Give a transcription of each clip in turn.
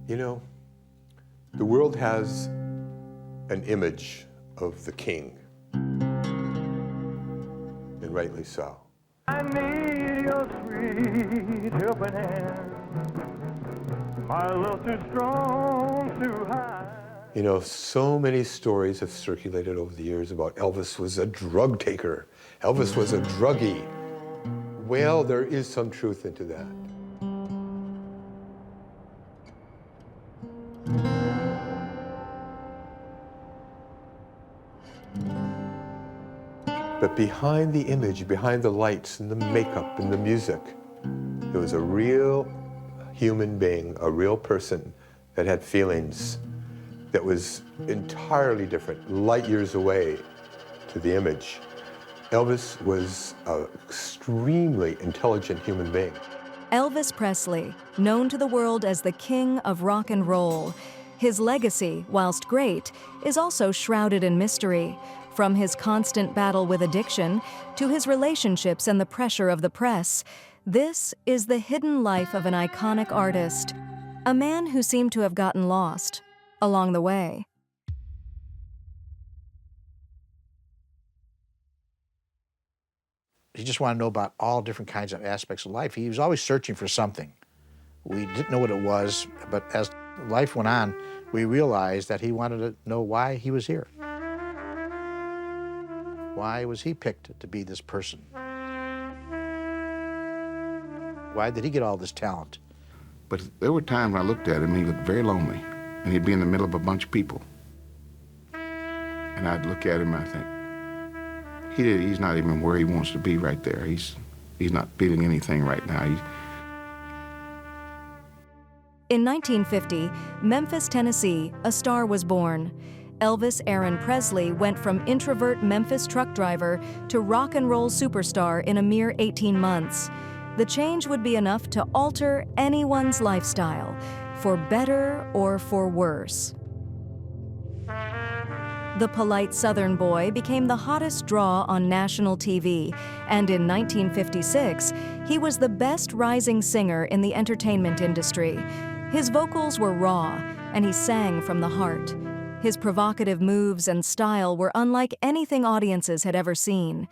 You know, the world has an image of the king, and rightly so. I need your sweet helping hand. My love too strong to hide. You know, so many stories have circulated over the years about Elvis was a drug taker. Elvis was a druggie. Well, there is some truth into that. But behind the image, behind the lights and the makeup and the music, there was a real human being, a real person that had feelings that was entirely different, light years away to the image. Elvis was an extremely intelligent human being. Elvis Presley, known to the world as the king of rock and roll. His legacy, whilst great, is also shrouded in mystery. From his constant battle with addiction to his relationships and the pressure of the press, this is the hidden life of an iconic artist, a man who seemed to have gotten lost along the way. He just wanted to know about all different kinds of aspects of life. He was always searching for something. We didn't know what it was, but as life went on, we realized that he wanted to know why he was here. Why was he picked to be this person? Why did he get all this talent? But there were times I looked at him, he looked very lonely, and he'd be in the middle of a bunch of people. And I'd look at him and I think, he's not even where he wants to be right there. He's not feeling anything right now. In 1950, Memphis, Tennessee, a star was born. Elvis Aaron Presley went from introvert Memphis truck driver to rock and roll superstar in a mere 18 months. The change would be enough to alter anyone's lifestyle, for better or for worse. The polite Southern boy became the hottest draw on national TV, and in 1956, he was the best rising singer in the entertainment industry. His vocals were raw, and he sang from the heart. His provocative moves and style were unlike anything audiences had ever seen.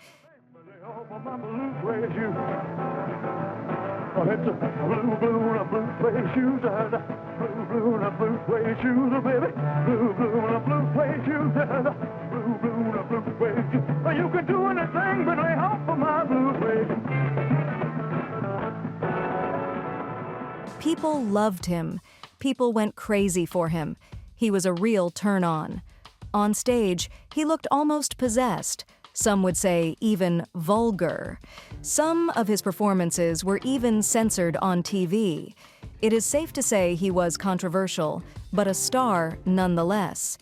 People loved him. People went crazy for him. He was a real turn-on. On stage, he looked almost possessed. Some would say even vulgar. Some of his performances were even censored on TV. It is safe to say he was controversial, but a star nonetheless.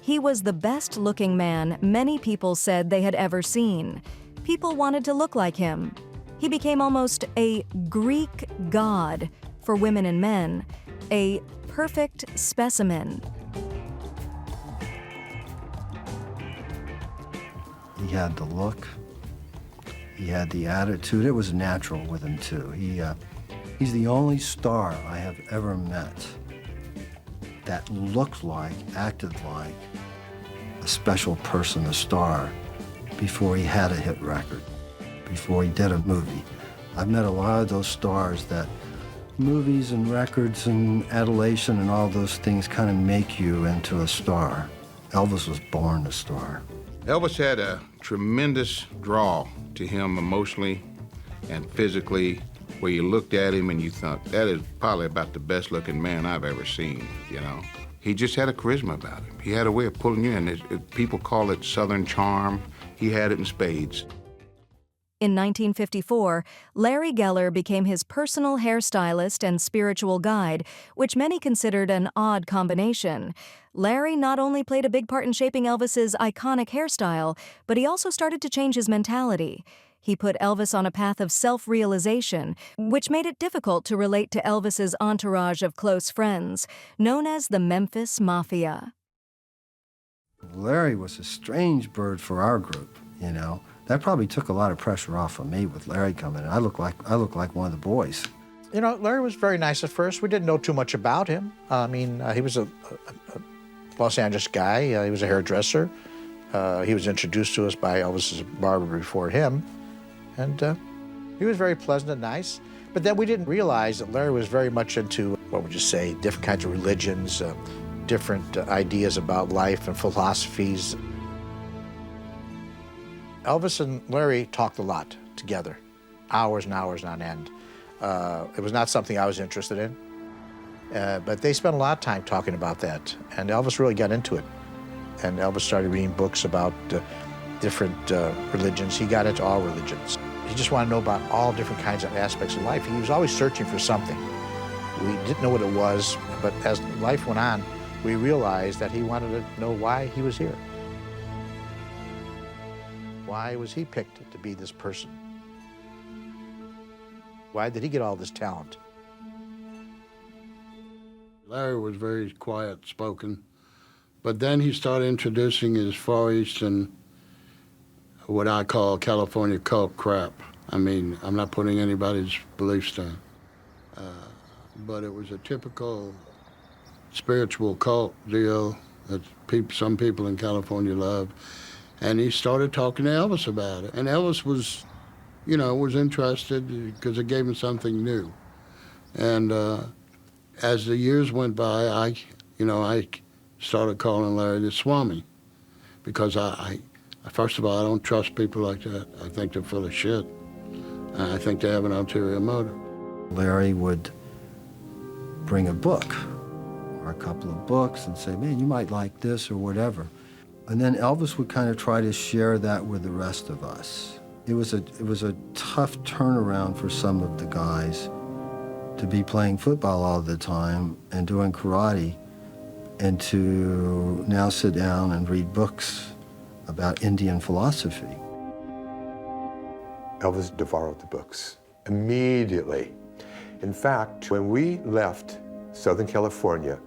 He was the best-looking man many people said they had ever seen. People wanted to look like him. He became almost a Greek god for women and men, a perfect specimen. He had the look, he had the attitude. It was natural with him too. He's the only star I have ever met that looked like, acted like a special person, a star, before he had a hit record, before he did a movie. I've met a lot of those stars that movies and records and adulation and all those things kind of make you into a star. Elvis was born a star. Elvis had a tremendous draw to him emotionally and physically, where you looked at him and you thought, that is probably about the best looking man I've ever seen, you know. He just had a charisma about him. He had a way of pulling you in. People call it Southern charm. He had it in spades. In 1954, Larry Geller became his personal hairstylist and spiritual guide, which many considered an odd combination. Larry not only played a big part in shaping Elvis's iconic hairstyle, but he also started to change his mentality. He put Elvis on a path of self-realization, which made it difficult to relate to Elvis's entourage of close friends, known as the Memphis Mafia. Larry was a strange bird for our group, you know. That probably took a lot of pressure off of me with Larry coming in. I look like one of the boys. You know, Larry was very nice at first. We didn't know too much about him. I mean, he was a Los Angeles guy. He was a hairdresser. He was introduced to us by Elvis's barber before him. And he was very pleasant and nice. But then we didn't realize that Larry was very much into, what would you say, different kinds of religions, different ideas about life and philosophies. Elvis and Larry talked a lot together, hours and hours on end. It was not something I was interested in, but they spent a lot of time talking about that, and Elvis really got into it. And Elvis started reading books about different religions. He got into all religions. He just wanted to know about all different kinds of aspects of life. He was always searching for something. We didn't know what it was, but as life went on, we realized that he wanted to know why he was here. Why was he picked to be this person? Why did he get all this talent? Larry was very quiet spoken, but then he started introducing his Far Eastern, what I call California cult crap. I mean, I'm not putting anybody's beliefs down, but it was a typical spiritual cult deal that some people in California love. And he started talking to Elvis about it. And Elvis was, you know, was interested because it gave him something new. And as the years went by, I started calling Larry the Swami, because I first of all, I don't trust people like that. I think they're full of shit. I think they have an ulterior motive. Larry would bring a book or a couple of books and say, man, you might like this or whatever. And then Elvis would kind of try to share that with the rest of us. It was a tough turnaround for some of the guys to be playing football all the time and doing karate, and to now sit down and read books about Indian philosophy. Elvis devoured the books immediately. In fact, when we left Southern California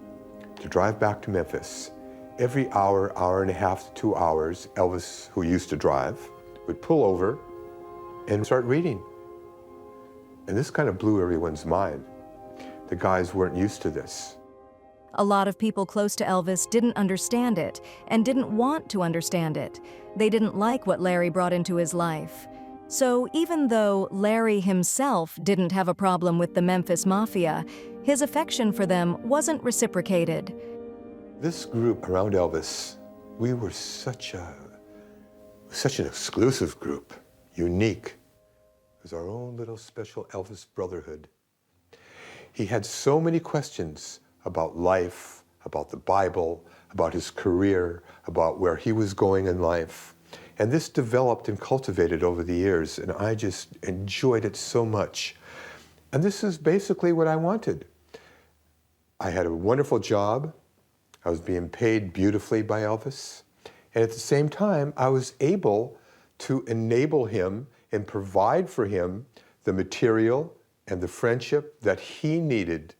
to drive back to Memphis, every hour, hour and a half to 2 hours, Elvis, who used to drive, would pull over and start reading. And this kind of blew everyone's mind. The guys weren't used to this. A lot of people close to Elvis didn't understand it and didn't want to understand it. They didn't like what Larry brought into his life. So even though Larry himself didn't have a problem with the Memphis Mafia, his affection for them wasn't reciprocated. This group around Elvis, we were such an exclusive group, unique. It was our own little special Elvis brotherhood. He had so many questions about life, about the Bible, about his career, about where he was going in life. And this developed and cultivated over the years, and I just enjoyed it so much. And this is basically what I wanted. I had a wonderful job. I was being paid beautifully by Elvis. And at the same time, I was able to enable him and provide for him the material and the friendship that he needed.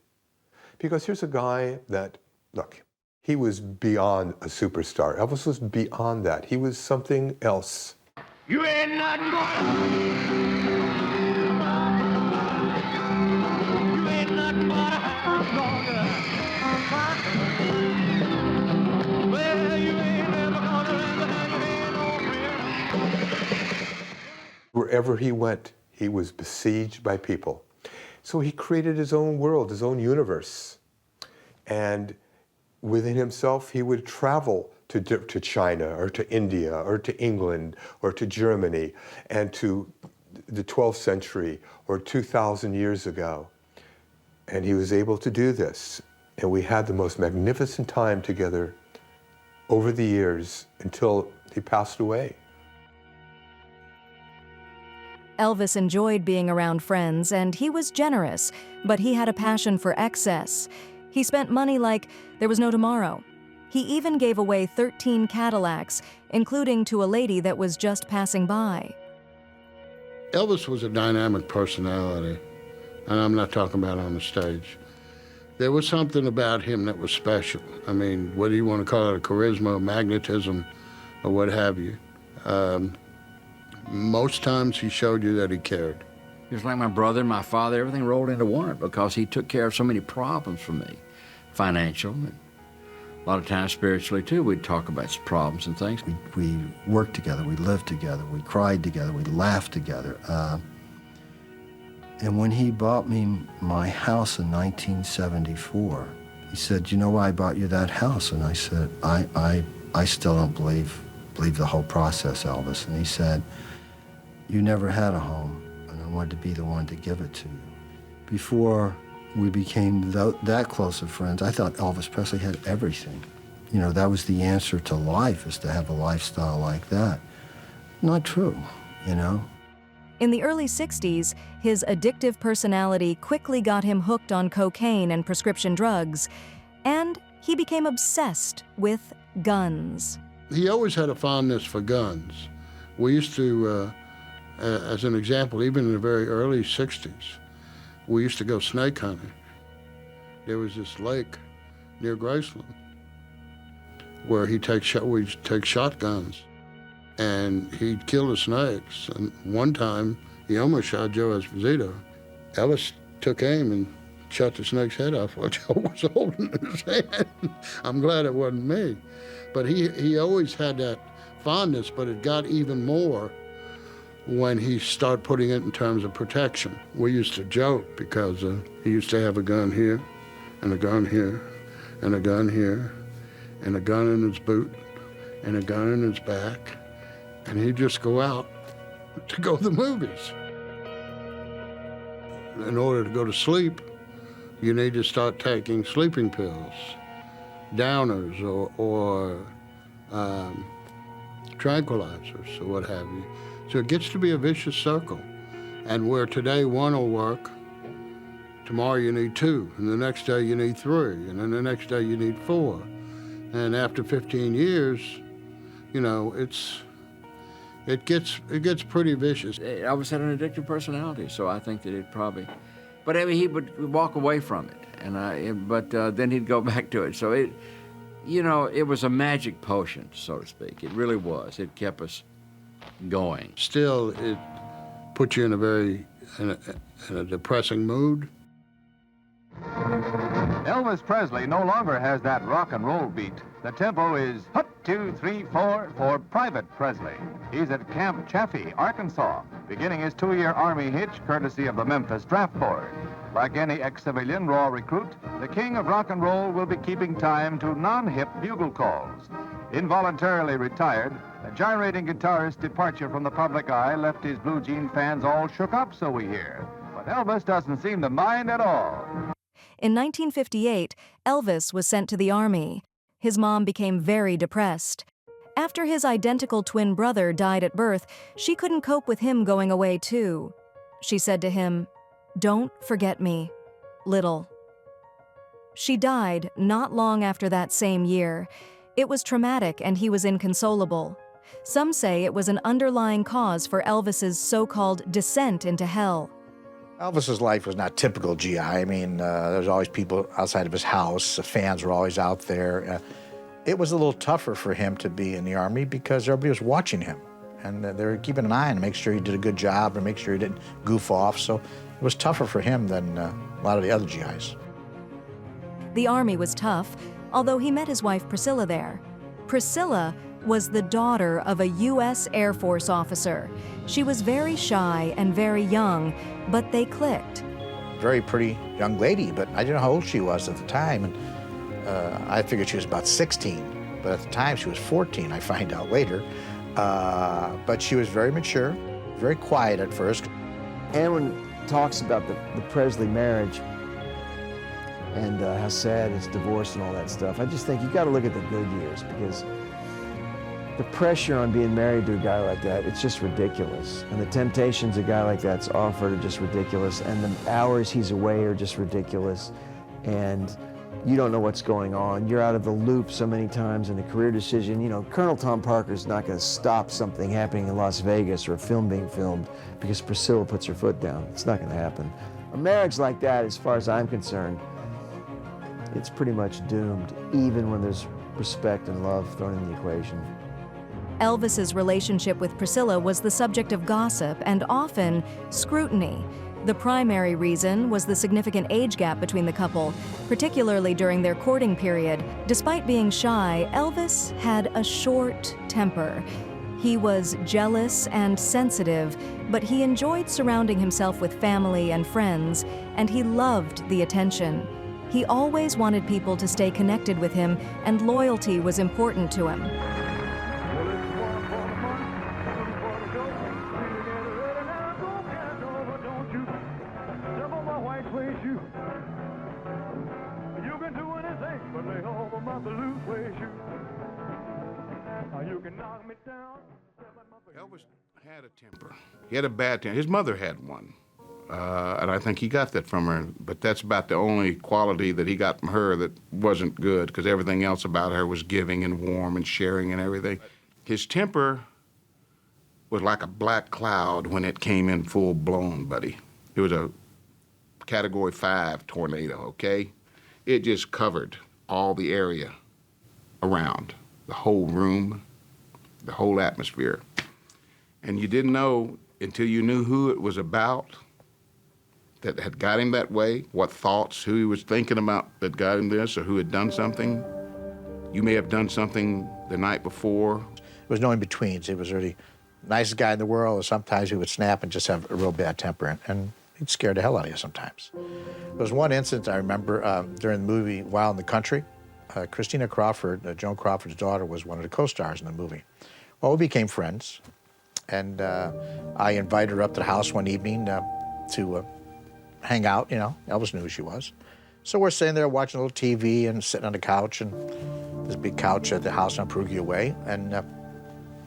Because here's a guy that, look, he was beyond a superstar. Elvis was beyond that. He was something else. You ain't nothing but you ain't nothing but a hound dog. Well, you ain't never gonna live and you ain't no friend. Wherever he went, he was besieged by people. So he created his own world, his own universe. And within himself, he would travel to China or to India or to England or to Germany and to the 12th century or 2,000 years ago. And he was able to do this. And we had the most magnificent time together over the years until he passed away. Elvis enjoyed being around friends, and he was generous, but he had a passion for excess. He spent money like there was no tomorrow. He even gave away 13 Cadillacs, including to a lady that was just passing by. Elvis was a dynamic personality, and I'm not talking about on the stage. There was something about him that was special. I mean, whether you want to call it a charisma, magnetism, or what have you. Most times he showed you that he cared. He was like my brother and my father, everything rolled into one because he took care of so many problems for me, financial, and a lot of times spiritually too. We'd talk about some problems and things. We worked together, we lived together, we cried together, we laughed together. And when he bought me my house in 1974, he said, "You know why I bought you that house?" And I said, I still don't believe the whole process, Elvis. And he said, "You never had a home, and I wanted to be the one to give it to you." Before we became that close of friends, I thought Elvis Presley had everything. You know, that was the answer to life, is to have a lifestyle like that. Not true, you know? In the early 60s, his addictive personality quickly got him hooked on cocaine and prescription drugs, and he became obsessed with guns. He always had a fondness for guns. We used to, as an example, even in the very early 60s, we used to go snake hunting. There was this lake near Graceland where we'd take shotguns, and he'd kill the snakes. And one time, he almost shot Joe Esposito. Elvis took aim and shot the snake's head off while Joe was holding it in his hand. I'm glad it wasn't me. But he always had that fondness, but it got even more when he started putting it in terms of protection. We used to joke because he used to have a gun here, and a gun here, and a gun here, and a gun in his boot, and a gun in his back, and he'd just go out to go to the movies. In order to go to sleep, you need to start taking sleeping pills, downers, or tranquilizers, or what have you. So it gets to be a vicious circle. And where today one will work, tomorrow you need two, and the next day you need three, and then the next day you need four. And after 15 years, you know, it gets pretty vicious. Elvis had an addictive personality, so I think that it probably, but I mean, he would walk away from it, but then he'd go back to it. So it, you know, it was a magic potion, so to speak. It really was. It kept us going. Still, it puts you in a depressing mood. Elvis Presley no longer has that rock and roll beat. The tempo is hut, 2, 3, 4 for Private Presley. He's at Camp Chaffee, Arkansas, beginning his 2-year Army hitch courtesy of the Memphis Draft Board. Like any ex-civilian raw recruit, the king of rock and roll will be keeping time to non-hip bugle calls. Involuntarily retired, the gyrating guitarist's departure from the public eye left his blue jean fans all shook up, so we hear. But Elvis doesn't seem to mind at all. In 1958, Elvis was sent to the Army. His mom became very depressed. After his identical twin brother died at birth, she couldn't cope with him going away too. She said to him, "Don't forget me, little." She died not long after that same year. It was traumatic and he was inconsolable. Some say it was an underlying cause for Elvis's so-called descent into hell. Elvis's life was not typical GI. I mean, there was always people outside of his house. The fans were always out there. It was a little tougher for him to be in the Army because everybody was watching him. And they were keeping an eye on him to make sure he did a good job and make sure he didn't goof off. So it was tougher for him than a lot of the other GIs. The Army was tough, although he met his wife Priscilla there. Priscilla was the daughter of a U.S. Air Force officer. She was very shy and very young, but they clicked. Very pretty young lady, but I didn't know how old she was at the time. And I figured she was about 16, but at the time she was 14, I find out later. But she was very mature, very quiet at first. Aaron talks about the Presley marriage and how sad his divorce and all that stuff. I just think you got to look at the good years, because the pressure on being married to a guy like that, it's just ridiculous. And the temptations a guy like that's offered are just ridiculous. And the hours he's away are just ridiculous. And you don't know what's going on. You're out of the loop so many times in a career decision. You know, Colonel Tom Parker's not going to stop something happening in Las Vegas or a film being filmed because Priscilla puts her foot down. It's not going to happen. A marriage like that, as far as I'm concerned, it's pretty much doomed, even when there's respect and love thrown in the equation. Elvis's relationship with Priscilla was the subject of gossip and often scrutiny. The primary reason was the significant age gap between the couple, particularly during their courting period. Despite being shy, Elvis had a short temper. He was jealous and sensitive, but he enjoyed surrounding himself with family and friends, and he loved the attention. He always wanted people to stay connected with him, and loyalty was important to him. Elvis had a temper. He had a bad temper. His mother had one. And I think he got that from her, but that's about the only quality that he got from her that wasn't good, because everything else about her was giving and warm and sharing and everything. His temper was like a black cloud when it came in full blown, buddy. It was a Category 5 tornado, okay? It just covered all the area around, the whole room, the whole atmosphere. And you didn't know until you knew who it was about that had got him that way, what thoughts, who he was thinking about that got him this, or who had done something. You may have done something the night before. There was no in-betweens. He was really the nicest guy in the world, and sometimes he would snap and just have a real bad temper, and he'd scare the hell out of you sometimes. There was one instance I remember during the movie Wild in the Country. Christina Crawford, Joan Crawford's daughter, was one of the co-stars in the movie. Well, we became friends, and I invited her up to the house one evening to hang out, you know. Elvis knew who she was. So we're sitting there watching a little TV and sitting on the couch, and this big couch at the house on Perugia Way, and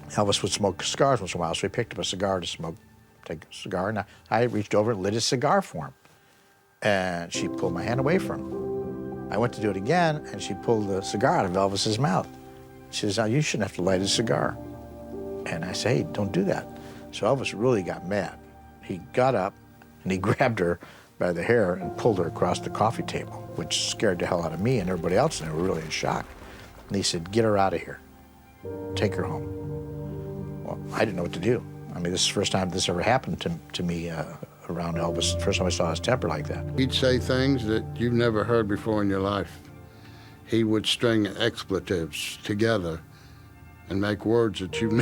Elvis would smoke cigars once in a while, so he picked up a cigar to smoke, take a cigar, and I reached over and lit his cigar for him. And she pulled my hand away from him. I went to do it again, and she pulled the cigar out of Elvis's mouth. She says, "Now, you shouldn't have to light a cigar." And I say, "Hey, don't do that." So Elvis really got mad. He got up, and he grabbed her by the hair and pulled her across the coffee table, which scared the hell out of me and everybody else, and they were really in shock. And he said, "Get her out of here. Take her home." Well, I didn't know what to do. I mean, this is the first time this ever happened to me around Elvis. First time I saw his temper like that. He'd say things that you've never heard before in your life. He would string expletives together and make words that you've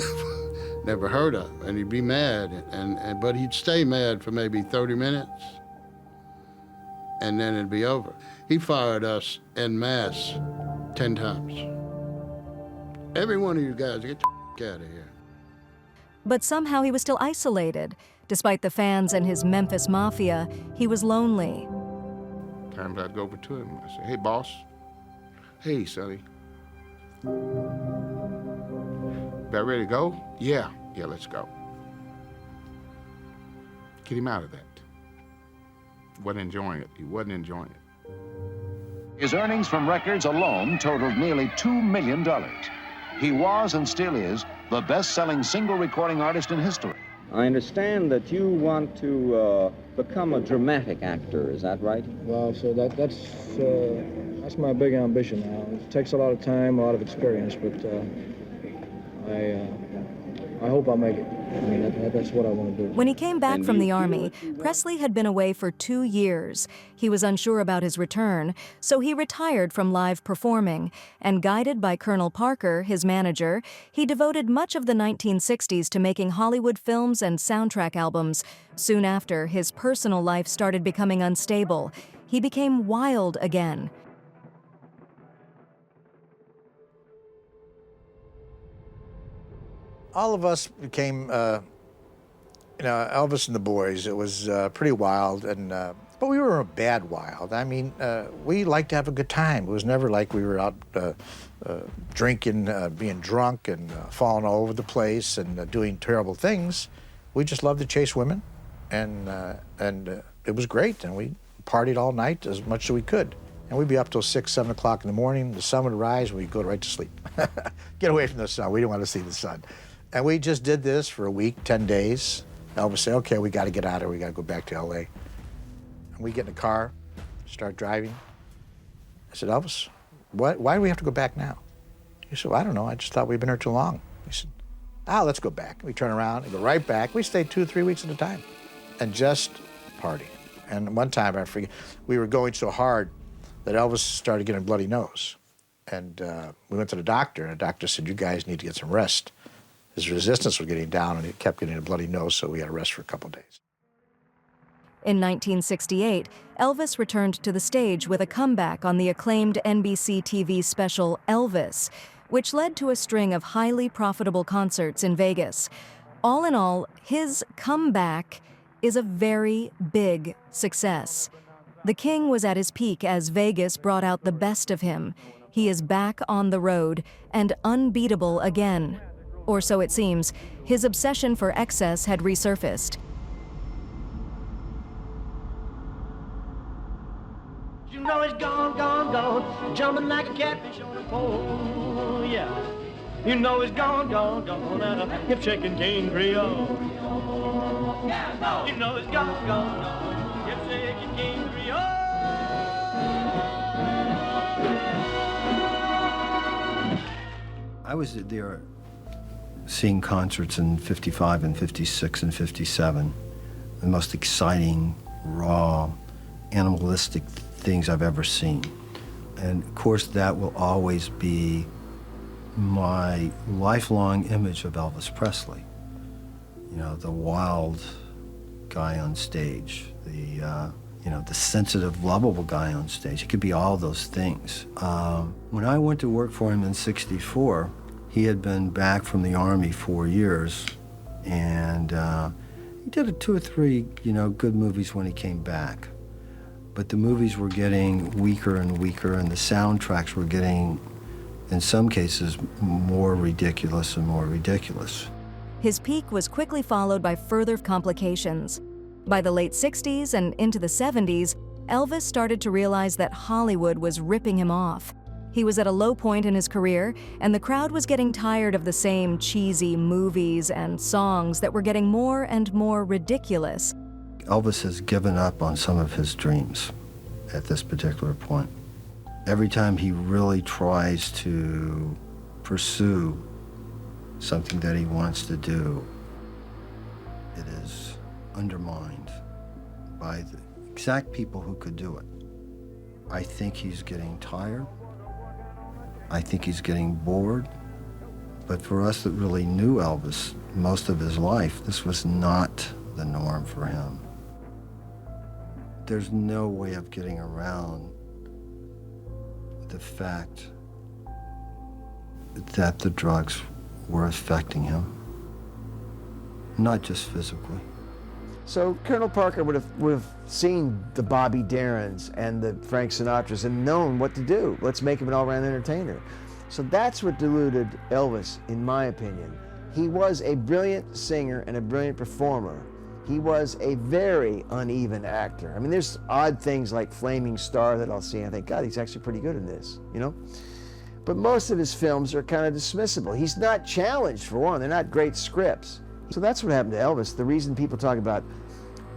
never heard of. And he'd be mad, but he'd stay mad for maybe 30 minutes, and then it'd be over. He fired us en masse 10 times. Every one of you guys, get the out of here. But somehow he was still isolated. Despite the fans and his Memphis mafia, he was lonely. Times I'd go over to him. I say, "Hey, boss. Hey, Sonny. About ready to go? Yeah, let's go." Get him out of that. Wasn't enjoying it. He wasn't enjoying it. His earnings from records alone totaled nearly $2 million. He was and still is the best-selling single recording artist in history. I understand that you want to become a dramatic actor, is that right? Well, so that's my big ambition now. It takes a lot of time, a lot of experience, but I hope I'll make it. I mean, that's what I want to do. When he came back from the Army, Presley had been away for 2 years. He was unsure about his return, so he retired from live performing, and guided by Colonel Parker, his manager, he devoted much of the 1960s to making Hollywood films and soundtrack albums. Soon after, his personal life started becoming unstable. He became wild again. All of us became, Elvis and the boys. It was pretty wild, but we were a bad wild. I mean, we liked to have a good time. It was never like we were out drinking, being drunk, and falling all over the place and doing terrible things. We just loved to chase women, and it was great. And we partied all night as much as we could. And we'd be up till 6, 7 o'clock in the morning. The sun would rise, and we'd go right to sleep. Get away from the sun. We didn't want to see the sun. And we just did this for a week, 10 days. Elvis said, "Okay, we got to get out of here. We got to go back to L.A." And we get in the car, start driving. I said, "Elvis, why do we have to go back now?" He said, "Well, I don't know. I just thought we'd been here too long." He said, Let's go back. We turn around and go right back. We stayed 2 or 3 weeks at a time and just party. And one time, I forget, we were going so hard that Elvis started getting a bloody nose. And we went to the doctor, and the doctor said, you guys need to get some rest. His resistance was getting down, and he kept getting a bloody nose, so we had to rest for a couple of days. In 1968, Elvis returned to the stage with a comeback on the acclaimed NBC TV special Elvis, which led to a string of highly profitable concerts in Vegas. All in all, his comeback is a very big success. The King was at his peak as Vegas brought out the best of him. He is back on the road and unbeatable again. Or so it seems. His obsession for excess had resurfaced. You know it's gone, gone, gone, jumping like a catfish on a pole, yeah. You know it's gone, gone, gone, and a hip-shaking King Creole. You know it's gone, gone, gone, hip-shaking King Creole. I was there seeing concerts in 55 and 56 and 57, the most exciting, raw, animalistic things I've ever seen. And of course, that will always be my lifelong image of Elvis Presley. You know, the wild guy on stage, the sensitive, lovable guy on stage. It could be all those things. When I went to work for him in '64, he had been back from the Army 4 years, and he did 2 or 3, good movies when he came back. But the movies were getting weaker and weaker, and the soundtracks were getting, in some cases, more ridiculous and more ridiculous. His peak was quickly followed by further complications. By the late 60s and into the 70s, Elvis started to realize that Hollywood was ripping him off. He was at a low point in his career, and the crowd was getting tired of the same cheesy movies and songs that were getting more and more ridiculous. Elvis has given up on some of his dreams at this particular point. Every time he really tries to pursue something that he wants to do, it is undermined by the exact people who could do it. I think he's getting tired. I think he's getting bored. But for us that really knew Elvis most of his life, this was not the norm for him. There's no way of getting around the fact that the drugs were affecting him, not just physically. So Colonel Parker would have seen the Bobby Darrens and the Frank Sinatras and known what to do. Let's make him an all-round entertainer. So that's what deluded Elvis, in my opinion. He was a brilliant singer and a brilliant performer. He was a very uneven actor. I mean, there's odd things like Flaming Star that I'll see and I think, God, he's actually pretty good in this, But most of his films are kind of dismissible. He's not challenged, for one. They're not great scripts. So that's what happened to Elvis. The reason people talk about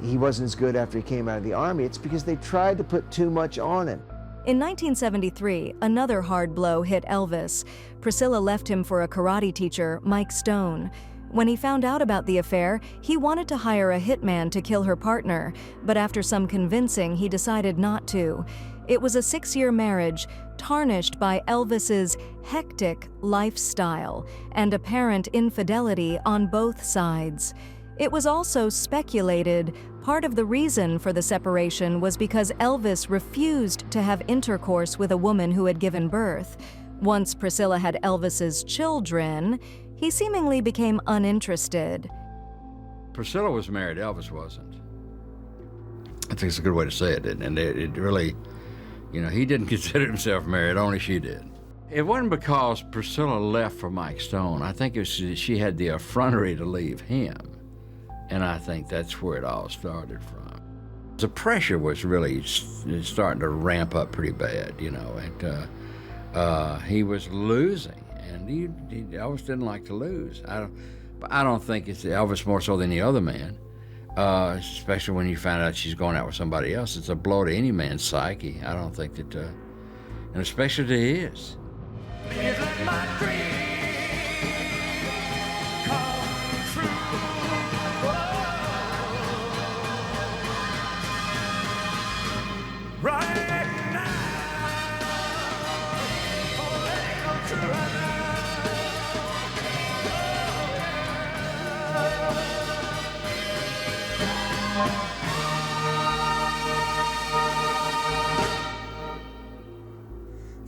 he wasn't as good after he came out of the Army, it's because they tried to put too much on him. In 1973, another hard blow hit Elvis. Priscilla left him for a karate teacher, Mike Stone. When he found out about the affair, he wanted to hire a hitman to kill her partner, but after some convincing, he decided not to. It was a 6-year marriage, tarnished by Elvis's hectic lifestyle and apparent infidelity on both sides. It was also speculated part of the reason for the separation was because Elvis refused to have intercourse with a woman who had given birth. Once Priscilla had Elvis's children, he seemingly became uninterested. Priscilla was married, Elvis wasn't. I think it's a good way to say it, and it really, he didn't consider himself married, only she did. It wasn't because Priscilla left for Mike Stone. I think she had the effrontery to leave him, and I think that's where it all started from. The pressure was really starting to ramp up pretty bad, and he was losing. And Elvis didn't like to lose. I don't think it's Elvis more so than the other man, especially when you find out she's going out with somebody else. It's a blow to any man's psyche. I don't think that, and especially to his. Please let my dream come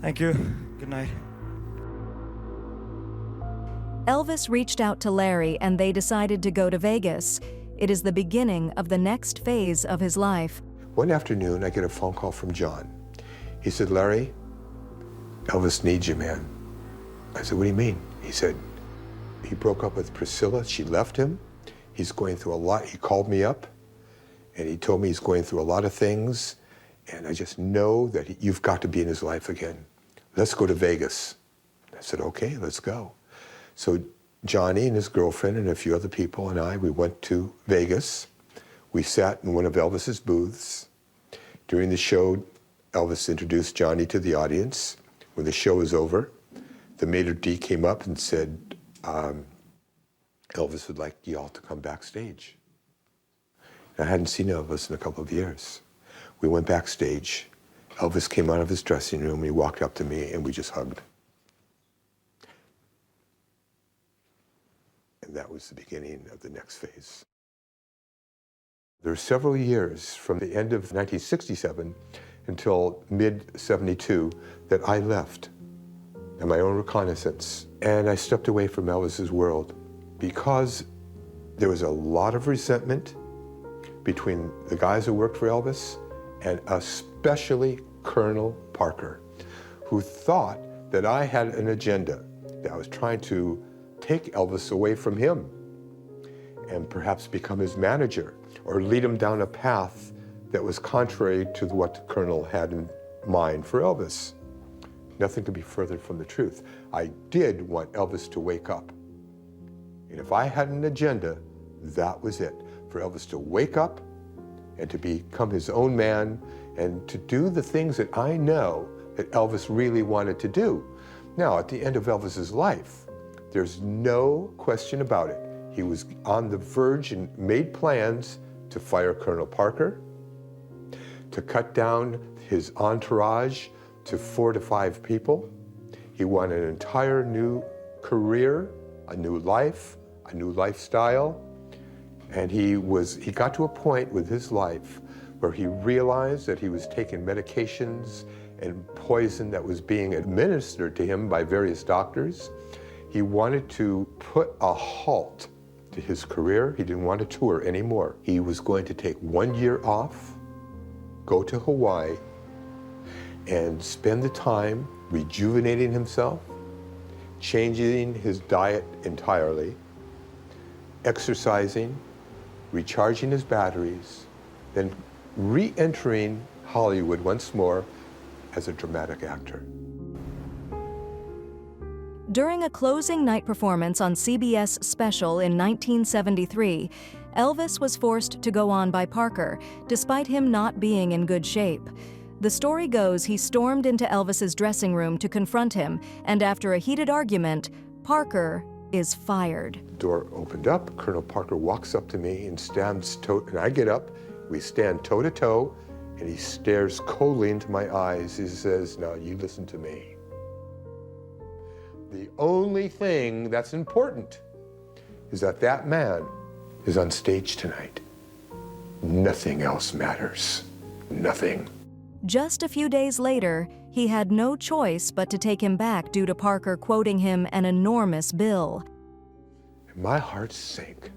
Thank you. Good night. Elvis reached out to Larry and they decided to go to Vegas. It is the beginning of the next phase of his life. One afternoon, I get a phone call from John. He said, Larry, Elvis needs you, man. I said, what do you mean? He said, he broke up with Priscilla. She left him. He's going through a lot. He called me up and he told me he's going through a lot of things. And I just know that you've got to be in his life again. Let's go to Vegas. I said, okay, let's go. So Johnny and his girlfriend and a few other people and I, we went to Vegas. We sat in one of Elvis's booths. During the show, Elvis introduced Johnny to the audience. When the show was over, the maitre d' came up and said, Elvis would like you all to come backstage. I hadn't seen Elvis in a couple of years. We went backstage. Elvis came out of his dressing room, he walked up to me, and we just hugged. And that was the beginning of the next phase. There were several years from the end of 1967 until mid-72 that I left on my own reconnaissance. And I stepped away from Elvis's world because there was a lot of resentment between the guys who worked for Elvis and especially Colonel Parker, who thought that I had an agenda, that I was trying to take Elvis away from him and perhaps become his manager or lead him down a path that was contrary to what the Colonel had in mind for Elvis. Nothing could be further from the truth. I did want Elvis to wake up. And if I had an agenda, that was it. For Elvis to wake up and to become his own man and to do the things that I know that Elvis really wanted to do. Now, at the end of Elvis's life, there's no question about it. He was on the verge and made plans to fire Colonel Parker, to cut down his entourage to 4 to 5 people. He wanted an entire new career, a new life, a new lifestyle. And he got to a point with his life where he realized that he was taking medications and poison that was being administered to him by various doctors. He wanted to put a halt to his career. He didn't want to tour anymore. He was going to take 1 year off, go to Hawaii, and spend the time rejuvenating himself, changing his diet entirely, exercising, recharging his batteries, then re-entering Hollywood once more as a dramatic actor. During a closing night performance on CBS Special in 1973, Elvis was forced to go on by Parker, despite him not being in good shape. The story goes he stormed into Elvis's dressing room to confront him, and after a heated argument, Parker is fired. The door opened up, Colonel Parker walks up to me and and I get up, we stand toe to toe, and he stares coldly into my eyes. He says, now you listen to me. The only thing that's important is that that man is on stage tonight. Nothing else matters. Nothing. Just a few days later, he had no choice but to take him back due to Parker quoting him an enormous bill. My heart sank.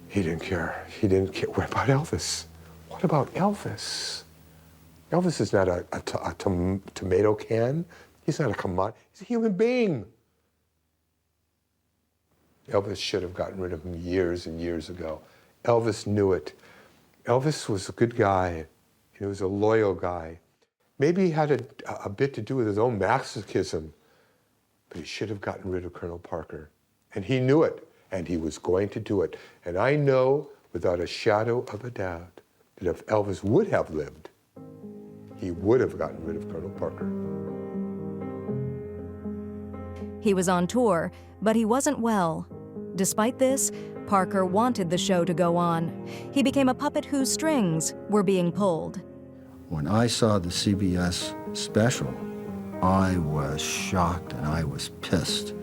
He didn't care. He didn't care. What about Elvis? What about Elvis? Elvis is not a tomato can. He's not a commodity. He's a human being. Elvis should have gotten rid of him years and years ago. Elvis knew it. Elvis was a good guy. He was a loyal guy. Maybe he had a bit to do with his own masochism, but he should have gotten rid of Colonel Parker. And he knew it, and he was going to do it. And I know without a shadow of a doubt that if Elvis would have lived, he would have gotten rid of Colonel Parker. He was on tour, but he wasn't well. Despite this, Parker wanted the show to go on. He became a puppet whose strings were being pulled. When I saw the CBS special, I was shocked and I was pissed.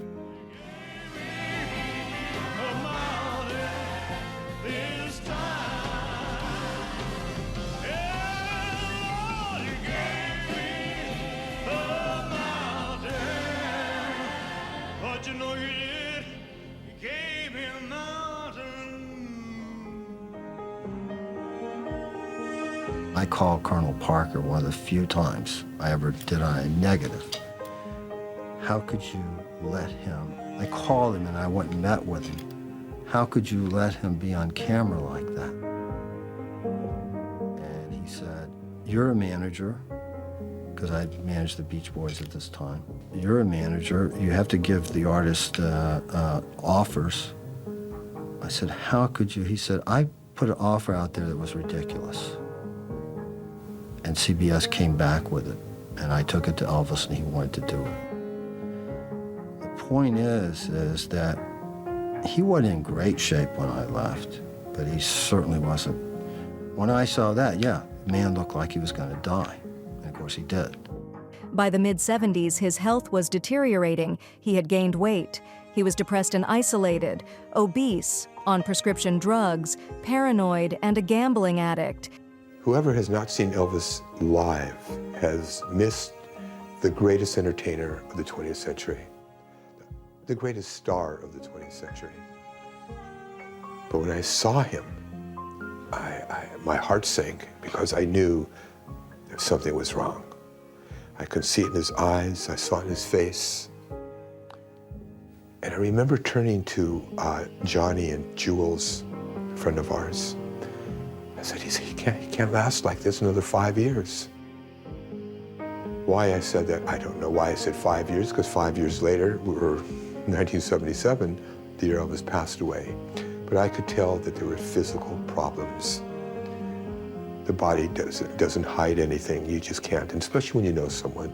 I called Colonel Parker one of the few times I ever did on a negative. How could you let him, I called him and I went and met with him. How could you let him be on camera like that? And he said, you're a manager, because I managed the Beach Boys at this time. You're a manager, you have to give the artist offers. I said, how could you? He said, I put an offer out there that was ridiculous. And CBS came back with it, and I took it to Elvis, and he wanted to do it. The point is that he wasn't in great shape when I left, but he certainly wasn't. When I saw that, yeah, the man looked like he was going to die, and of course he did. By the mid-70s, his health was deteriorating. He had gained weight. He was depressed and isolated, obese, on prescription drugs, paranoid, and a gambling addict. Whoever has not seen Elvis live has missed the greatest entertainer of the 20th century, the greatest star of the 20th century. But when I saw him, my heart sank because I knew that something was wrong. I could see it in his eyes, I saw it in his face. And I remember turning to Johnny and Jules, a friend of ours. I said, he can't last like this another 5 years. Why I said that, I don't know why I said 5 years, because 5 years later, we were 1977, the year Elvis passed away. But I could tell that there were physical problems. The body doesn't hide anything, you just can't, and especially when you know someone.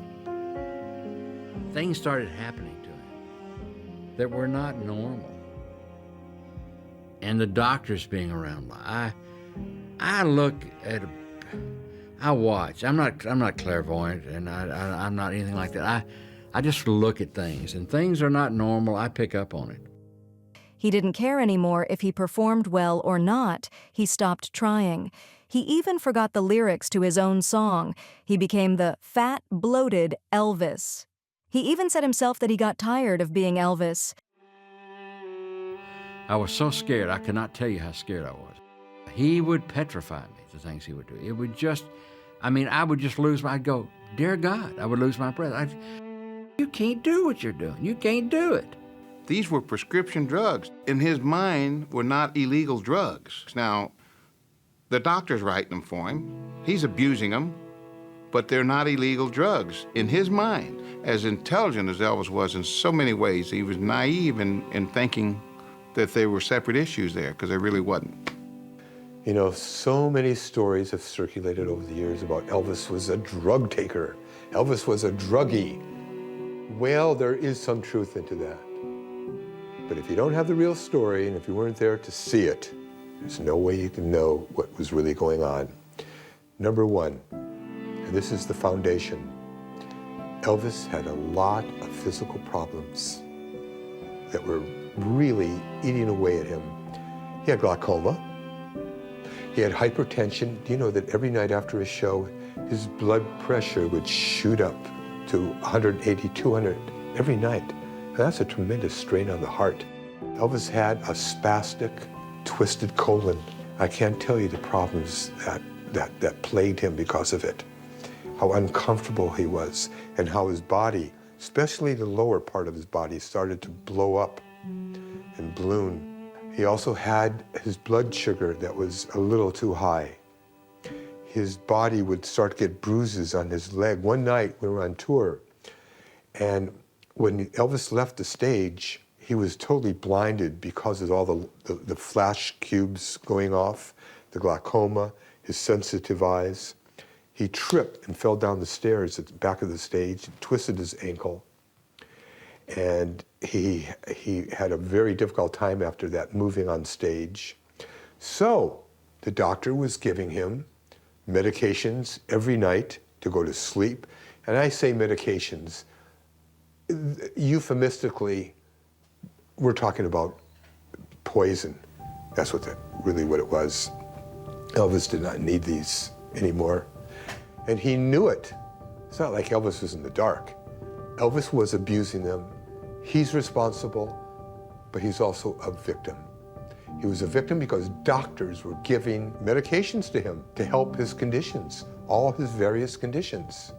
Things started happening to him that were not normal. And the doctors being around, I look at, I watch. I'm not clairvoyant, and I'm not anything like that. I just look at things, and things are not normal. I pick up on it. He didn't care anymore if he performed well or not. He stopped trying. He even forgot the lyrics to his own song. He became the fat, bloated Elvis. He even said himself that he got tired of being Elvis. I was so scared, I could not tell you how scared I was. He would petrify me, the things he would do. It would just, I would just lose I'd go, dear God, I would lose my breath. You can't do what you're doing. You can't do it. These were prescription drugs. In his mind, were not illegal drugs. Now, the doctor's writing them for him. He's abusing them, but they're not illegal drugs. In his mind, as intelligent as Elvis was in so many ways, he was naive in thinking that they were separate issues there, because they really wasn't. You know, so many stories have circulated over the years about Elvis was a drug taker. Elvis was a druggie. Well, there is some truth into that. But if you don't have the real story, and if you weren't there to see it, there's no way you can know what was really going on. Number one, and this is the foundation, Elvis had a lot of physical problems that were really eating away at him. He had glaucoma. He had hypertension. Do you know that every night after a show, his blood pressure would shoot up to 180, 200 every night? And that's a tremendous strain on the heart. Elvis had a spastic, twisted colon. I can't tell you the problems that plagued him because of it. How uncomfortable he was, and how his body, especially the lower part of his body, started to blow up and balloon. He also had his blood sugar that was a little too high. His body would start to get bruises on his leg. One night we were on tour, and when Elvis left the stage, he was totally blinded because of all the flash cubes going off, the glaucoma, his sensitive eyes. He tripped and fell down the stairs at the back of the stage, twisted his ankle. And he had a very difficult time after that, moving on stage. So the doctor was giving him medications every night to go to sleep. And I say medications, euphemistically, we're talking about poison. That's really what it was. Elvis did not need these anymore. And he knew it. It's not like Elvis was in the dark. Elvis was abusing them. He's responsible, but he's also a victim. He was a victim because doctors were giving medications to him to help his conditions, all his various conditions.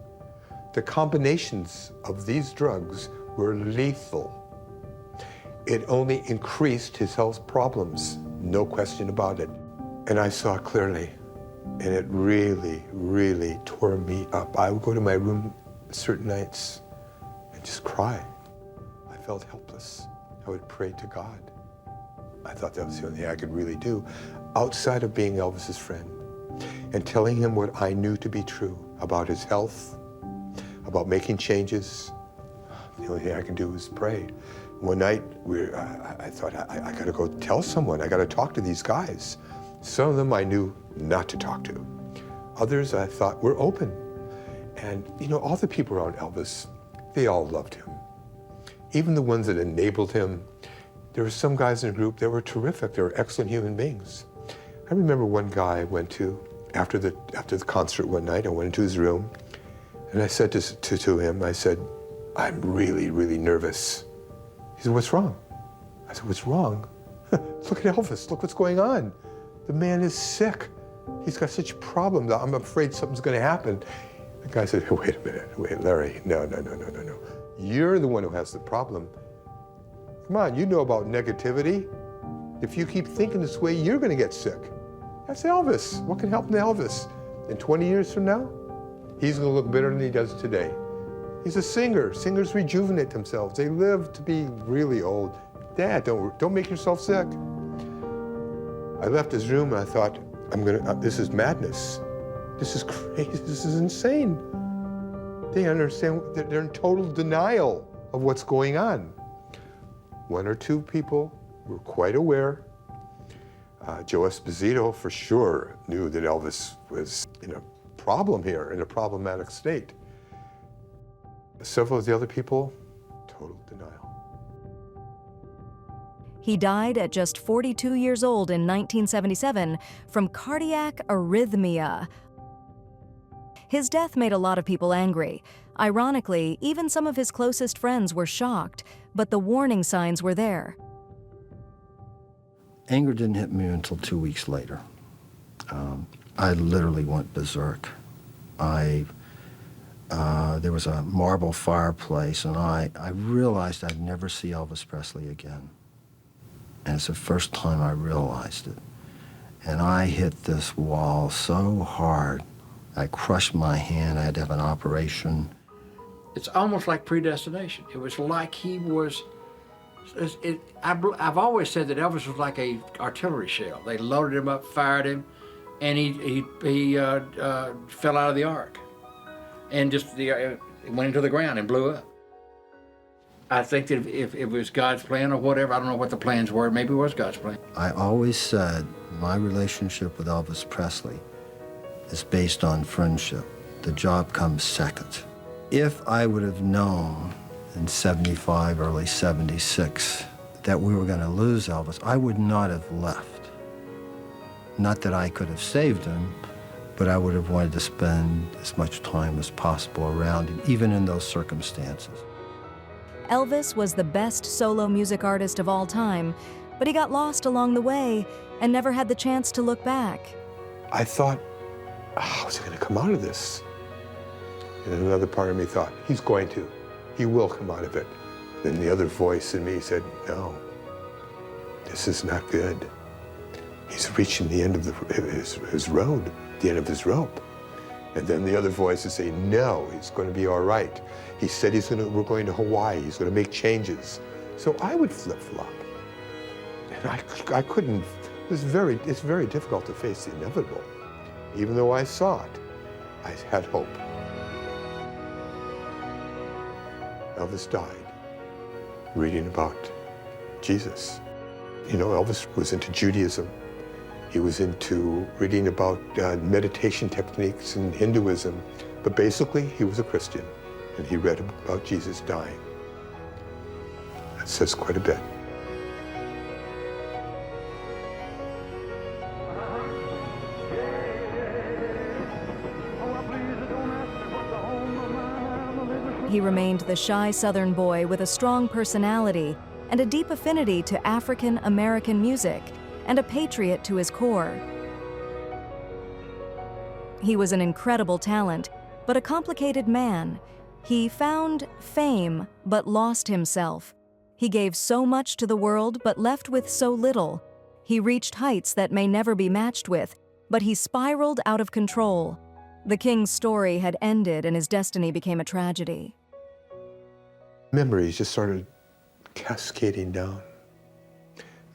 The combinations of these drugs were lethal. It only increased his health problems, no question about it. And I saw clearly, and it really, really tore me up. I would go to my room certain nights and just cry. I felt helpless. I would pray to God. I thought that was the only thing I could really do outside of being Elvis's friend and telling him what I knew to be true about his health, about making changes. The only thing I can do was pray. One night, I thought, I gotta go tell someone. I gotta talk to these guys. Some of them I knew not to talk to. Others I thought were open. And you know, all the people around Elvis, they all loved him. Even the ones that enabled him. There were some guys in the group that were terrific. They were excellent human beings. I remember one guy I went to after the concert one night. I went into his room, and I said to him, I said, "I'm really, really nervous." He said, "What's wrong?" I said, "What's wrong? Look at Elvis. Look what's going on. The man is sick. He's got such problems. I'm afraid something's going to happen." The guy said, "Hey, wait a minute. Wait, Larry. No. You're the one who has the problem. Come on, you know about negativity. If you keep thinking this way, you're going to get sick. That's Elvis. What can happen to Elvis? In 20 years from now, he's going to look better than he does today. He's a singer. Singers rejuvenate themselves. They live to be really old. Dad, don't make yourself sick." I left his room and I thought, this is madness. This is crazy. This is insane. They understand that they're in total denial of what's going on. One or two people were quite aware. Joe Esposito, for sure, knew that Elvis was in a problem here, in a problematic state. Several of the other people, total denial. He died at just 42 years old in 1977 from cardiac arrhythmia. His death made a lot of people angry. Ironically, even some of his closest friends were shocked, but the warning signs were there. Anger didn't hit me until 2 weeks later. I literally went berserk. There was a marble fireplace, and I realized I'd never see Elvis Presley again. And it's the first time I realized it. And I hit this wall so hard, I crushed my hand. I had to have an operation. It's almost like predestination. It was like he was. I've always said that Elvis was like a artillery shell. They loaded him up, fired him, and he fell out of the ark, and just it went into the ground and blew up. I think that if it was God's plan or whatever, I don't know what the plans were. Maybe it was God's plan. I always said my relationship with Elvis Presley is based on friendship. The job comes second. If I would have known in 75, early 76, that we were going to lose Elvis, I would not have left. Not that I could have saved him, but I would have wanted to spend as much time as possible around him, even in those circumstances. Elvis was the best solo music artist of all time, but he got lost along the way and never had the chance to look back. I thought, how's he going to come out of this? And another part of me thought, he's going to. He will come out of it. Then the other voice in me said, no, this is not good. He's reaching the end of his road, the end of his rope. And then the other voice would say, no, he's going to be all right. He said we're going to Hawaii. He's going to make changes. So I would flip-flop. And I couldn't. It's very difficult to face the inevitable. Even though I saw it, I had hope. Elvis died reading about Jesus. You know, Elvis was into Judaism. He was into reading about meditation techniques in Hinduism. But basically, he was a Christian, and he read about Jesus dying. That says quite a bit. He remained the shy Southern boy with a strong personality and a deep affinity to African American music, and a patriot to his core. He was an incredible talent, but a complicated man. He found fame, but lost himself. He gave so much to the world, but left with so little. He reached heights that may never be matched with, but he spiraled out of control. The king's story had ended and his destiny became a tragedy. Memories just started cascading down.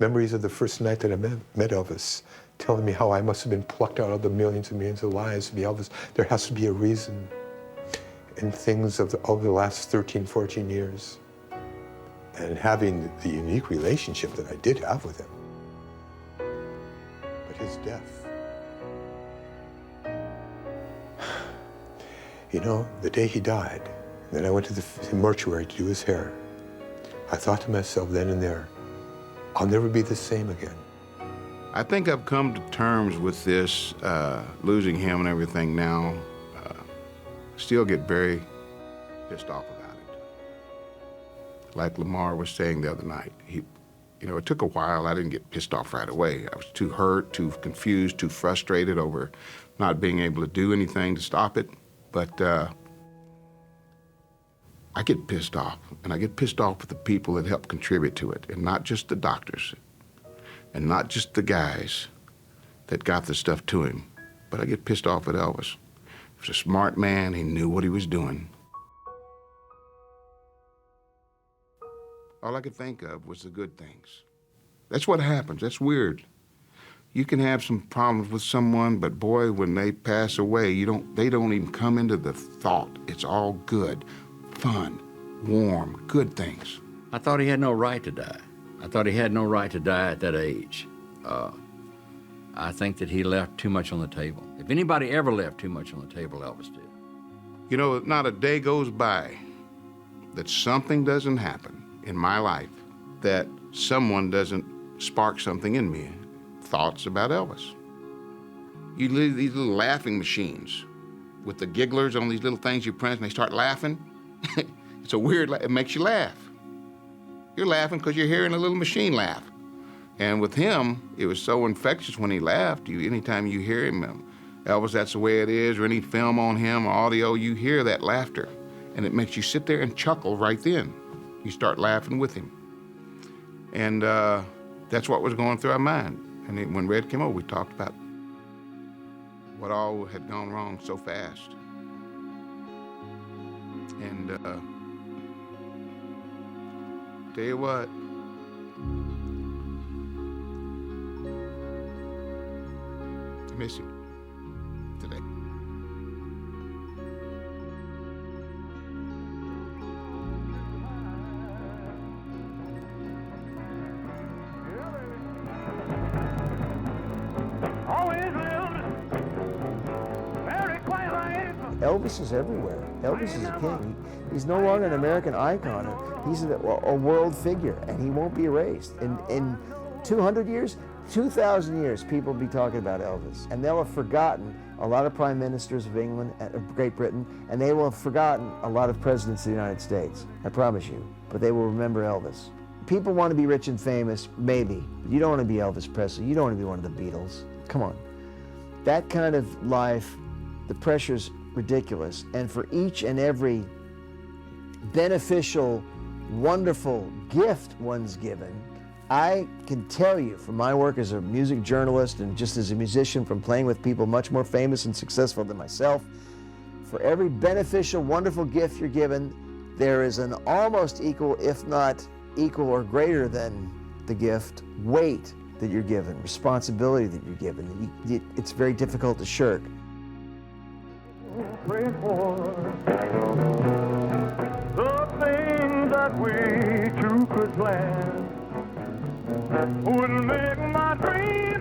Memories of the first night that I met Elvis, telling me how I must have been plucked out of the millions and millions of lives to be Elvis. There has to be a reason. And things of the last 13, 14 years. And having the unique relationship that I did have with him. But his death. You know, the day he died, and then I went to the mortuary to do his hair. I thought to myself then and there, I'll never be the same again. I think I've come to terms with this, losing him and everything now. Still get very pissed off about it. Like Lamar was saying the other night, it took a while. I didn't get pissed off right away. I was too hurt, too confused, too frustrated over not being able to do anything to stop it. But I get pissed off, and I get pissed off with the people that help contribute to it, and not just the doctors, and not just the guys that got the stuff to him, but I get pissed off at Elvis. He was a smart man. He knew what he was doing. All I could think of was the good things. That's what happens. That's weird. You can have some problems with someone, but boy, when they pass away, they don't even come into the thought. It's all good, fun, warm, good things. I thought he had no right to die. I thought he had no right to die at that age. I think that he left too much on the table. If anybody ever left too much on the table, Elvis did. You know, not a day goes by that something doesn't happen in my life that someone doesn't spark something in me. Thoughts about Elvis. You leave these little laughing machines with the gigglers on these little things you press and they start laughing. It's a weird, it makes you laugh. You're laughing because you're hearing a little machine laugh. And with him, it was so infectious when he laughed. Anytime you hear him, Elvis, that's the way it is, or any film on him, or audio, you hear that laughter. And it makes you sit there and chuckle right then. You start laughing with him. And that's what was going through our mind. And then when Red came over, we talked about what all had gone wrong so fast. And tell you what, I miss him today. Elvis is everywhere. Elvis is a king. He's no longer an American icon. He's a world figure, and he won't be erased. In 200 years, 2,000 years, people will be talking about Elvis, and they'll have forgotten a lot of prime ministers of England, of Great Britain, and they will have forgotten a lot of presidents of the United States. I promise you. But they will remember Elvis. People want to be rich and famous, maybe. But you don't want to be Elvis Presley. You don't want to be one of the Beatles. Come on. That kind of life, the pressure's ridiculous. And for each and every beneficial, wonderful gift one's given, I can tell you from my work as a music journalist and just as a musician from playing with people much more famous and successful than myself, for every beneficial, wonderful gift you're given, there is an almost equal, if not equal or greater than the gift, weight that you're given, responsibility that you're given. It's very difficult to shirk. Pray for the things that we two could plan would make my dreams